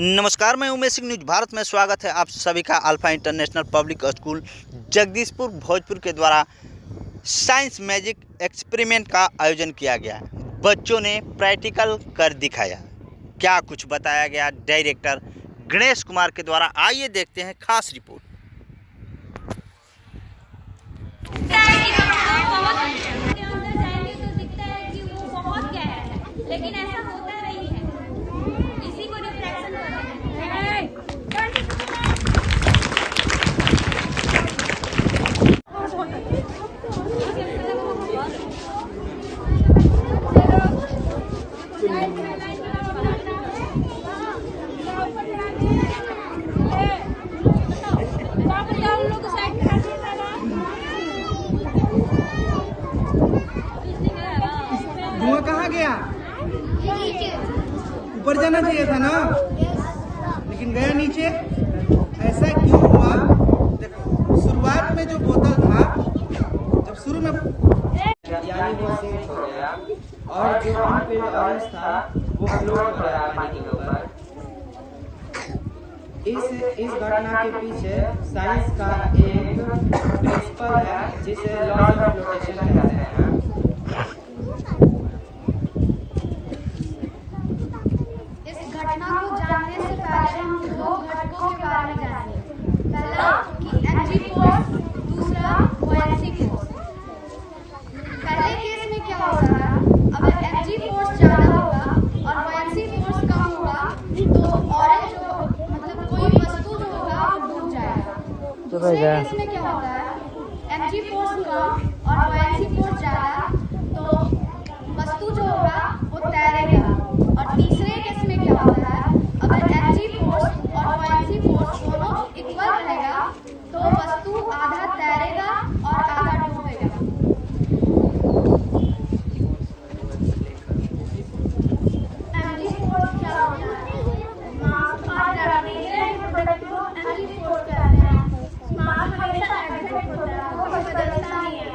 नमस्कार, मैं उमेश सिंह। न्यूज भारत में स्वागत है आप सभी का। Alpha international public school Jagdishpur Bhojpur के द्वारा साइंस मैजिक एक्सपेरिमेंट का आयोजन किया गया। बच्चों ने प्रैक्टिकल कर दिखाया। क्या कुछ बताया गया डायरेक्टर गणेश कुमार के द्वारा, आइए देखते हैं खास रिपोर्ट। लेकिन ऐसा होता नहीं है, इसी को रिफ्लेक्शन कहते हैं। धुआं कहाँ गया? ऊपर जाना चाहिए था ना, लेकिन गया नीचे। ऐसा क्यों हुआ? देखो, शुरुआत में जो बोतल था, जब शुरू में यानी वो सेट हो गया और जो वहाँ पे ऑरेंज था वो फ्लोट हो रहा है पानी के ऊपर। इस घटना के पीछे साइंस का एक प्रिंसिपल है जिसे लॉ ऑफ फ्लोटेशन कहते हैं। घटना को जानने से पहले हम दो घटकों के बारे में जानेंगे। पहला कि एनर्जी फोर्स, दूसरा बुयांसी फोर्स। पहले केस में क्या होगा, अगर एनर्जी फोर्स ज्यादा होगा और बुयांसी फोर्स कम होगा तो ऑरेंज जो मतलब कोई वस्तु जो होगा वो डूब जाएगा। दूसरे केस में क्या होता है, एनर्जी फोर्स कम और बुयांसी फोर्स ज्यादा तो वस्तु जो होगा वो तैरेगा। और तीसरे केस में क्या होता है, अगर एनर्जी फोर्स और बुयांसी फोर्स दोनों इक्वल रहेगा तो वस्तु आधा तैरेगा और आधा डूबेगा। एनर्जी फोर्स क्या होता है? मास और ग्रेविटेशन प्रोडक्ट को एनर्जी फोर्स कहते हैं। मास हमेशा एग्जैक्ट होता है, वो बदलता नहीं है।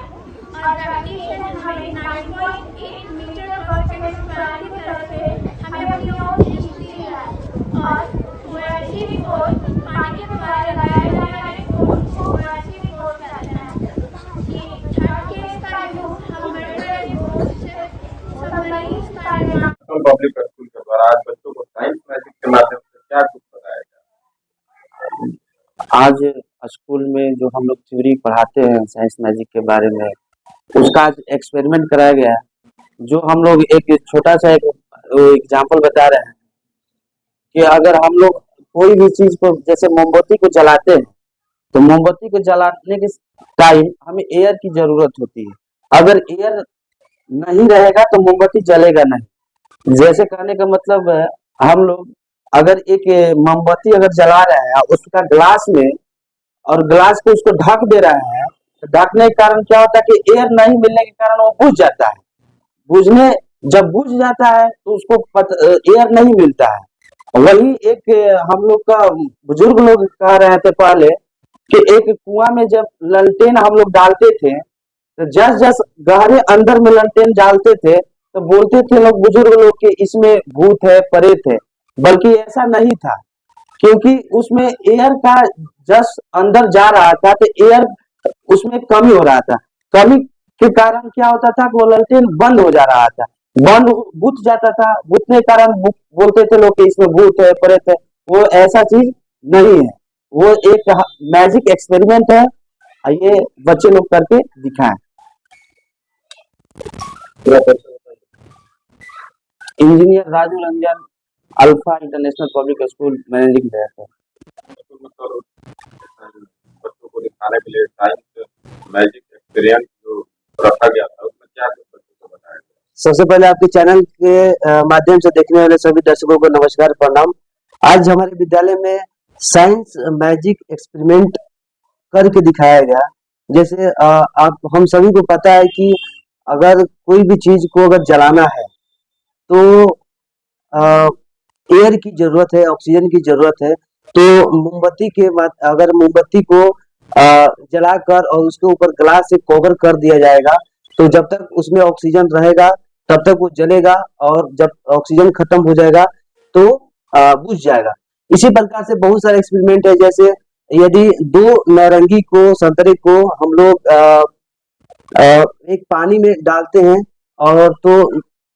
और ग्रेविटेशन हमें 9.8 मीटर पर सेकंड स्क्वायर की तरफ से हमें अपनी ओर खींचती है। और बुयांसी फोर्स पानी के द्वारा लगाया जाने वाले फोर्स को बुयांसी फोर्स कहते हैं। ये थर्ड केस का रिपोर्ट हम मर्डर रिपोर्ट से सबमरीन का पब्लिक स्कूल के द्वारा आज बच्चों को साइंस मैजिक के माध्यम से क्या कुछ बताया गया? आज स्कूल में जो हम लोग थ्योरी पढ़ाते हैं साइंस मैजिक के बारे में, उसका आज एक्सपेरिमेंट कराया गया है। जो हम लोग एक छोटा सा एक एग्जाम्पल बता रहे हैं कि अगर हम लोग कोई भी चीज को, जैसे मोमबत्ती को जलाते हैं, तो मोमबत्ती को जलाने के टाइम हमें एयर की जरूरत होती है। अगर एयर नहीं रहेगा तो मोमबत्ती जलेगा नहीं। जैसे कहने का मतलब है, हम लोग अगर एक मोमबत्ती अगर जला रहे हैं उसका ग्लास में, और ग्लास को उसको ढक दे रहा है, तो ढकने के कारण क्या होता है कि एयर नहीं मिलने के कारण वो बुझ जाता है। जब बुझ जाता है तो उसको एयर नहीं मिलता है। वही एक हम लोग का बुजुर्ग लोग कह रहे थे पहले कि एक कुआं में जब ललटेन हम लोग डालते थे, तो जस गहरे अंदर में ललटेन डालते थे तो बोलते थे लोग, बुजुर्ग लोग, कि इसमें भूत है, प्रेत है। बल्कि ऐसा नहीं था, क्योंकि उसमें एयर का जस्ट अंदर जा रहा था तो एयर उसमें कमी हो रहा था। कमी के कारण क्या होता था कि वो ललटेन बंद हो जा रहा था, बंद बुझ जाता था। बुझने के कारण बोलते थे लोग कि इसमें भूत है, प्रेत है। वो ऐसा चीज नहीं है, वो एक मैजिक एक्सपेरिमेंट है। ये बच्चे लोग करके दिखाएं। Engineer Raju Ranjan, alpha international public school managing director. बच्चों को दिखाने के लिए साइंस मैजिक एक्सपेरिमेंट जो रखा गया था, उसमें क्या कुछ बच्चों को बताया गया? सबसे पहले आपके चैनल के माध्यम से देखने वाले सभी दर्शकों को नमस्कार, प्रणाम। आज हमारे विद्यालय में साइंस मैजिक एक्सपेरिमेंट करके दिखाया गया। जैसे आप हम सभी को पता है कि अगर कोई भी चीज को अगर जलाना है तो एयर की जरूरत है, ऑक्सीजन की जरूरत है। तो मोमबत्ती के बाद अगर मोमबत्ती को जलाकर और उसके ऊपर ग्लास से कवर कर दिया जाएगा तो जब तक उसमें ऑक्सीजन रहेगा तब तक वो जलेगा, और जब ऑक्सीजन खत्म हो जाएगा तो बुझ जाएगा। इसी प्रकार से बहुत सारे एक्सपेरिमेंट है, जैसे यदि दो नारंगी को, संतरे को हम लोग एक पानी में डालते हैं, और तो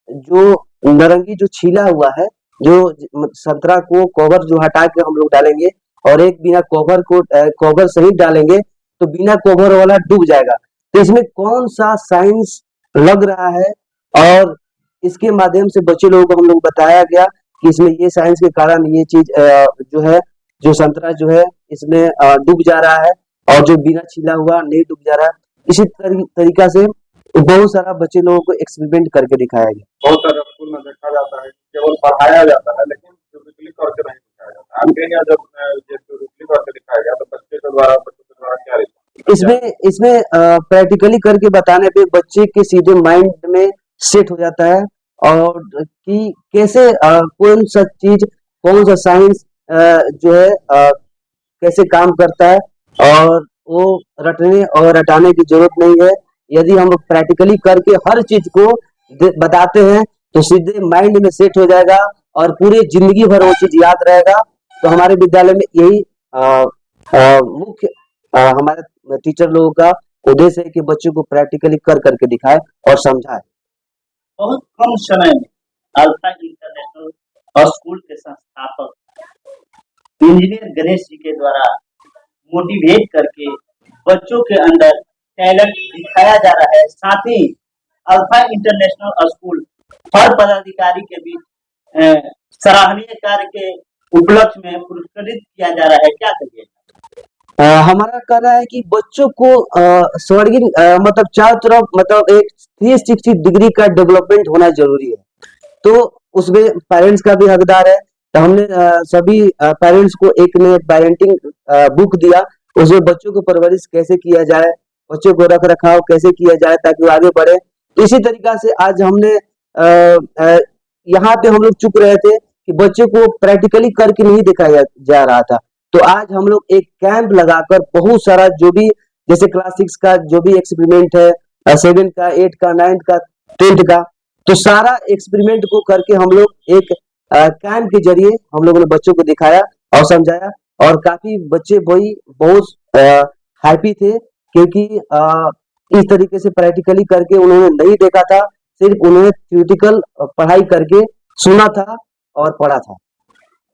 जो नारंगी जो छीला हुआ है, जो संतरा को कवर जो हटा के हम लोग डालेंगे, और एक बिना कवर को कवर सहित डालेंगे, तो बिना कवर वाला डूब जाएगा। तो इसमें कौन सा साइंस लग रहा है, और इसके माध्यम से बच्चे लोगों को हम लोग बताया गया कि इसमें ये साइंस के कारण ये चीज जो है, जो संतरा जो है इसमें डूब जा रहा है, और जो बिना छिला हुआ नहीं डूब जा रहा है। इसी तरीका से बहुत सारा बच्चे लोगों को एक्सपेरिमेंट करके दिखाया गया। बहुत सारे स्कूल में देखा जाता है कि केवल पढ़ाया जाता है, लेकिन थ्योरेटिकली करके नहीं दिखाया जाता। आपके यहाँ जब ये थ्योरेटिकली करके दिखाया गया तो बच्चों के द्वारा क्या रिस्पॉन्स? इसमें प्रैक्टिकली करके बताने पे बच्चे के सीधे माइंड में सेट हो जाता है, और कि कैसे कौन सा चीज, कौन सा साइंस जो है कैसे काम करता है, और वो रटने और रटाने की जरूरत नहीं है। यदि हम प्रैक्टिकली करके हर चीज को बताते हैं तो सीधे माइंड में सेट हो जाएगा, और पूरी जिंदगी भर वो चीज याद रहेगा। तो हमारे विद्यालय में यही मुख्य हमारे टीचर लोगों का उद्देश्य है कि बच्चों को प्रैक्टिकली कर करके दिखाए और समझाए। बहुत कम समय में अल्फा इंटरनेशनल स्कूल के संस्थापक इंजीनियर गणेश जी के द्वारा मोटिवेट करके बच्चों के अंदर टैलेंट दिखाया जा रहा है। साथ ही अल्फा इंटरनेशनल स्कूल हर पदाधिकारी के बीच सराहनीय कार्य के उपलक्ष्य में पुरस्कृत किया जा रहा है। क्या कहिए? हमारा कहना है कि बच्चों को स्वर्गीय मतलब चारों तरफ मतलब एक 360 डिग्री का डेवलपमेंट होना जरूरी है। तो उसमें पेरेंट्स का भी हकदार है। तो हमने सभी पेरेंट्स को एक ने पेरेंटिंग बुक दिया, उसमें बच्चों को परवरिश कैसे किया जाए, बच्चों को रख रखाव कैसे किया जाए ताकि वो आगे बढ़े। तो इसी तरीका से आज हमने यहाँ पे हम लोग चुप रहे थे कि बच्चों को प्रैक्टिकली करके नहीं दिखाया जा रहा था। तो आज हम लोग एक कैंप लगाकर बहुत सारा जो भी जैसे क्लास 6 का जो भी एक्सपेरिमेंट है, 7 का, 8 का, 9 का, 10 का, तो सारा एक्सपेरिमेंट को करके हम लोग एक कैंप के जरिए हम लोगों ने बच्चों को दिखाया और समझाया, और काफी बच्चे वही बहुत हैप्पी थे, क्योंकि इस तरीके से प्रैक्टिकली करके उन्होंने नहीं देखा था, सिर्फ उन्होंने थ्योरेटिकल पढ़ाई करके सुना था और पढ़ा था।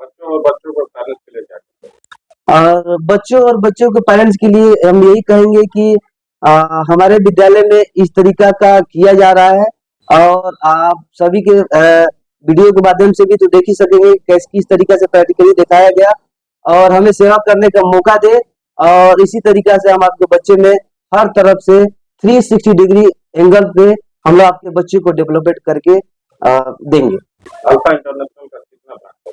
बच्चों को पेरेंट्स के लिए क्या कहें? और बच्चों के पेरेंट्स के लिए हम यही कहेंगे कि हमारे विद्यालय में इस तरीका का किया जा रहा है, और आप सभी के वीडियो के माध्यम से भी तो देख ही सकेंगे किस तरीका से प्रैक्टिकली दिखाया गया, और हमें सेवा करने का मौका दे, और इसी तरीका से हम आपके बच्चे में हर तरफ से 360 डिग्री एंगल पे हम लोग आपके बच्चे को डेवलपमेंट करके देंगे। अल्फा इंटरनेशनल का कितना ब्रांच है?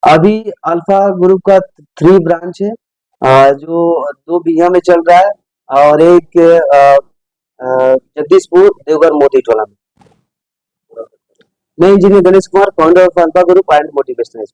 अभी अल्फा ग्रुप का 3 ब्रांच है, जो 2 बिहिया में चल रहा है, और एक जगदीशपुर, देवघर, मोती टोला में। मैं engineer Ganesh Kumar, founder of alpha group and motivational.